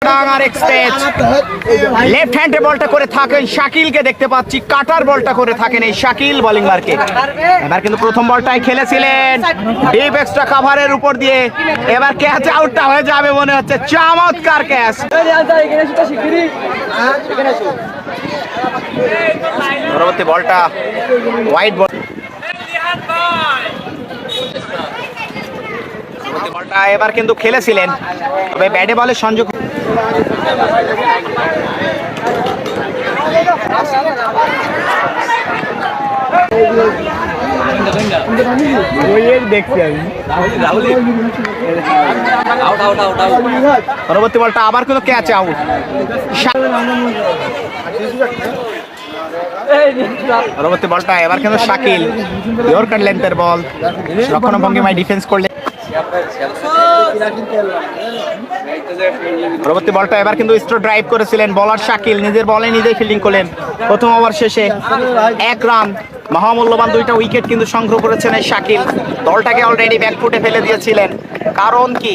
ডাঙ্গার express left হ্যান্ডে বলটা করে থাকেন শাকিলকে দেখতে পাচ্ছি, কাটার বলটা করে থাকেন এই শাকিল বোলিং মার্কে। এবার কিন্তু প্রথম বলটাই খেলেছিলেন ডিপ এক্সট্রা কাভারের উপর দিয়ে, এবার ক্যাচ আউটটা হয়ে যাবে মনে হচ্ছে। চমৎকার ক্যাচ। পরবর্তী বলটা হোয়াইট বল, বলটা এবার কিন্তু খেলেছিলেন, তবে ব্যাটে বলে সংযোগ। দেখছি আমি পরবর্তী বলটা আবার কিন্তু ক্যাচ আউট। পরবর্তী বলটা এবার কিন্তু শাকিল ইয়র্কার লেন্থের বল, রক্ষণভঙ্গিমায় ডিফেন্স করলে। পরবর্তী বলটা এবার কিন্তু স্ট্রোক ড্রাইভ করেছিলেন বলার শাকিল, নিজের বলে নিজেই ফিল্ডিং করলেন। প্রথম ওভার শেষে 1 রান, মহামূল্যবান 2টা উইকেট কিন্তু সংগ্রহ করেছেন এই শাকিল। দলটাকে অলরেডি ব্যাকফুটে ফেলে দিয়েছিলেন, কারণ কি